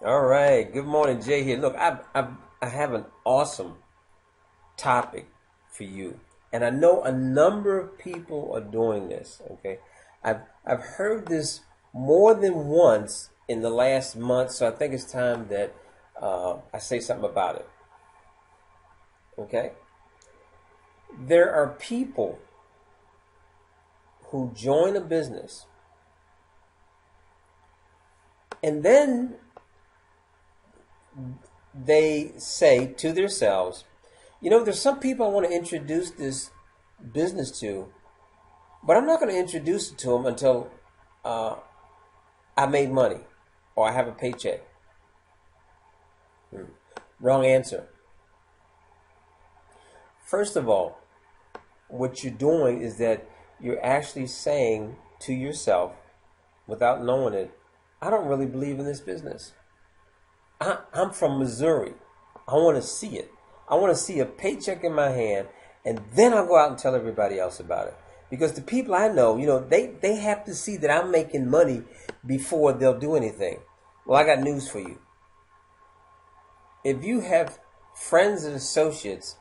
All right. Good morning, Jay here. Look, I have an awesome topic for you, and I know a number of people are doing this. Okay, I've heard this more than once in the last month, so I think it's time that I say something about it. Okay, there are people who join a business, and then they say to themselves, there's some people I want to introduce this business to, but I'm not going to introduce it to them until uh, I made money or I have a paycheck. Wrong answer. First of all, what you're doing is that you're actually saying to yourself, without knowing it, I don't really believe in this business. I'm from Missouri. I want to see it. I want to see a paycheck in my hand, and then I'll go out and tell everybody else about it. Because the people I know, they have to see that I'm making money before they'll do anything. Well, I got news for you. If you have friends and associates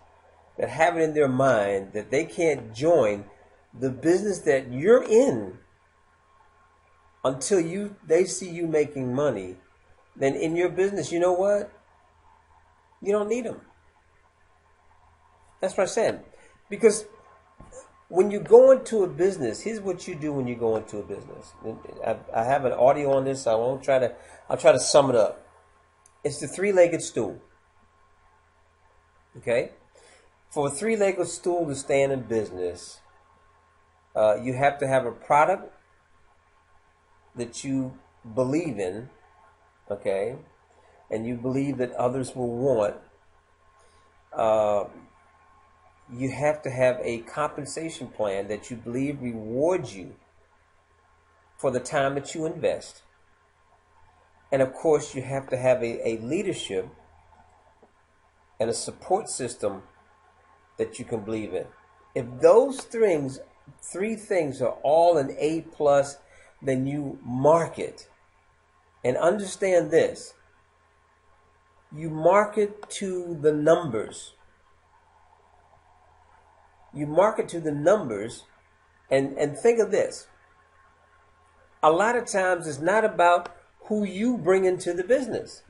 that have it in their mind that they can't join the business that you're in until they see you making money, then in your business, you know what? You don't need them. That's what I said. Because when you go into a business, here's what you do when you go into a business. I have an audio on this, so I'll try to sum it up. It's the three-legged stool. Okay? For a three-legged stool to stand in business, you have to have a product that you believe in, okay, and you believe that others will want. You have to have a compensation plan that you believe rewards you for the time that you invest. And of course, you have to have a leadership and a support system that you can believe in. If those three things are all an A plus, then you market. And understand this. You market to the numbers. You market to the numbers, and think of this. A lot of times it's not about who you bring into the business.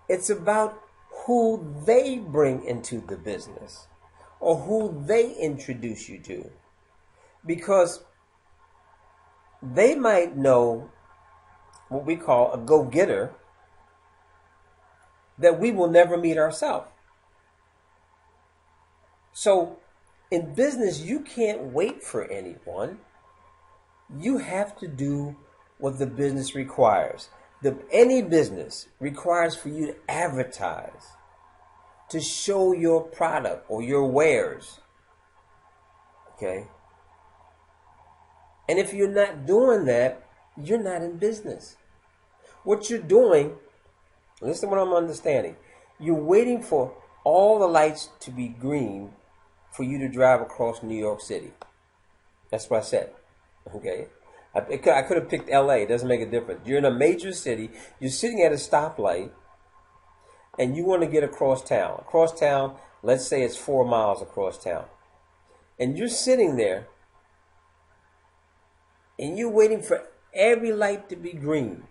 It's about who they bring into the business or who they introduce you to. Because they might know what we call a go-getter that we will never meet ourselves. So in business, you can't wait for anyone. You have to do what the business requires. Any business requires for you to advertise, to show your product or your wares. Okay? And if you're not doing that, you're not in business. What you're doing, listen to what I'm understanding. You're waiting for all the lights to be green for you to drive across New York City. That's what I said. Okay? I could have picked LA. It doesn't make a difference. You're in a major city. You're sitting at a stoplight, and you want to get across town. Across town, let's say it's 4 miles across town. And you're sitting there, and you're waiting for every light to be green.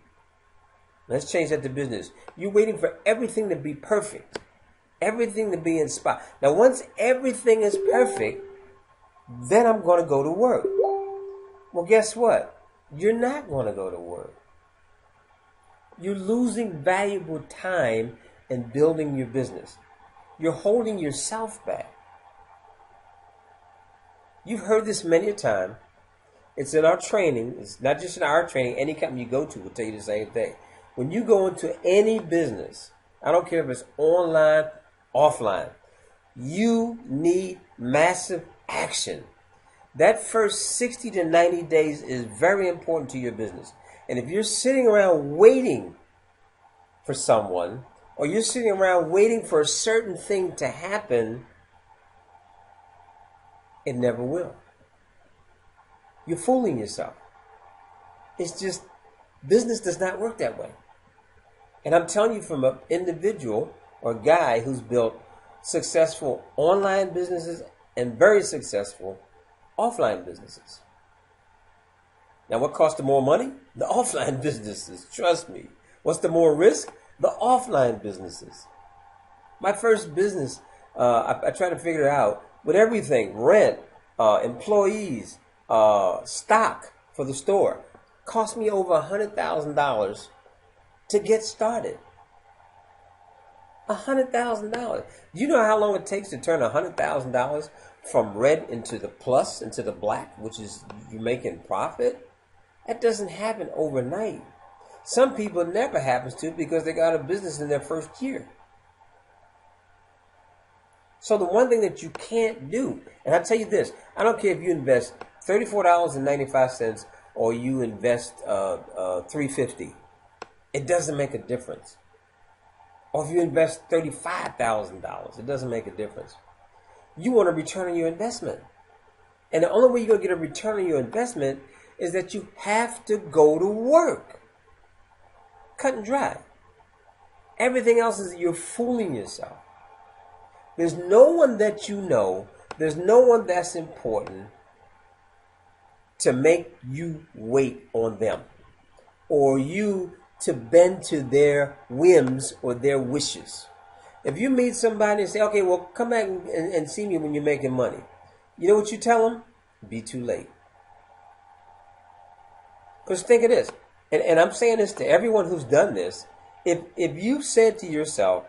Let's change that to business. You're waiting for everything to be perfect. Everything to be in spot. Now, once everything is perfect, then I'm going to go to work. Well, guess what? You're not going to go to work. You're losing valuable time in building your business. You're holding yourself back. You've heard this many a time. It's in our training. It's not just in our training. Any company you go to will tell you the same thing. When you go into any business, I don't care if it's online, offline, you need massive action. That first 60 to 90 days is very important to your business. And if you're sitting around waiting for someone, or you're sitting around waiting for a certain thing to happen, it never will. You're fooling yourself. It's just, business does not work that way. And I'm telling you from an individual or guy who's built successful online businesses and very successful offline businesses. Now, what costs the more money? The offline businesses. Trust me. What's the more risk? The offline businesses. My first business, I tried to figure it out with everything: rent, employees, stock for the store. Cost me over $100,000 to get started. $100,000. You know how long it takes to turn $100,000 from red into the plus, into the black, which is you're making profit? That doesn't happen overnight. Some people it never happens to because they got a business in their first year. So the one thing that you can't do, and I tell you this, I don't care if you invest $34.95 or you invest $350. It doesn't make a difference. Or if you invest $35,000, it doesn't make a difference. You want a return on your investment. And the only way you're going to get a return on your investment is that you have to go to work. Cut and dry. Everything else is you're fooling yourself. There's no one that you know, there's no one that's important to make you wait on them or you to bend to their whims or their wishes. If you meet somebody and say, okay, well, come back and see me when you're making money. You know what you tell them? Be too late. Because think of this, and I'm saying this to everyone who's done this. If you said to yourself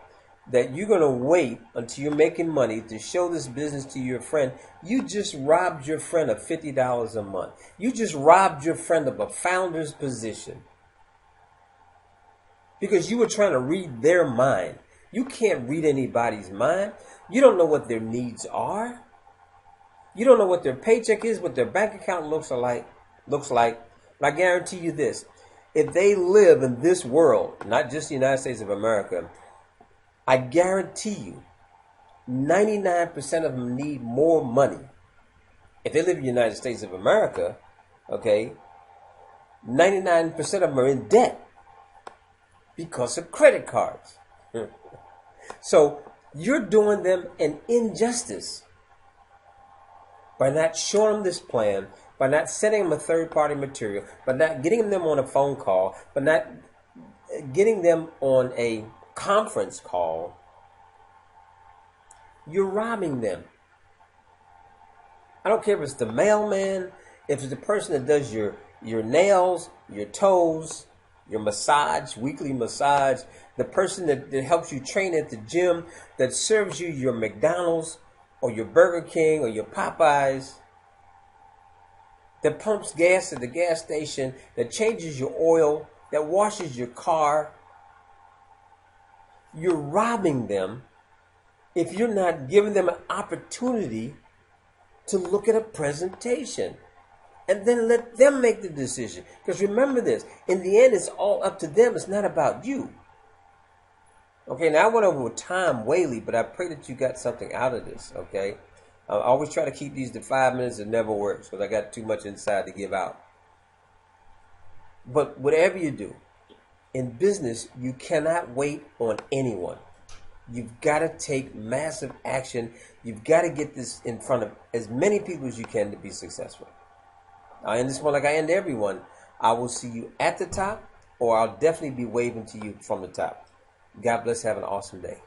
that you're going to wait until you're making money to show this business to your friend, you just robbed your friend of $50 a month. You just robbed your friend of a founder's position. Because you were trying to read their mind. You can't read anybody's mind. You don't know what their needs are. You don't know what their paycheck is, what their bank account looks like. But I guarantee you this. If they live in this world, not just the United States of America, I guarantee you 99% of them need more money. If they live in the United States of America, okay, 99% of them are in debt because of credit cards. So you're doing them an injustice by not showing them this plan, by not sending them a third-party material, by not getting them on a phone call, by not getting them on a conference call. You're robbing them. I don't care if it's the mailman, if it's the person that does your nails, your toes, your massage, weekly massage, the person that helps you train at the gym, that serves you your McDonald's or your Burger King or your Popeyes, that pumps gas at the gas station, that changes your oil, that washes your car. You're robbing them if you're not giving them an opportunity to look at a presentation. And then let them make the decision. Because remember this, in the end, it's all up to them. It's not about you. Okay, now I went over time wayly, but I pray that you got something out of this, okay? I always try to keep these to 5 minutes. It never works because I got too much inside to give out. But whatever you do, in business, you cannot wait on anyone. You've got to take massive action. You've got to get this in front of as many people as you can to be successful. I end this one like I end everyone. I will see you at the top, or I'll definitely be waving to you from the top. God bless. Have an awesome day.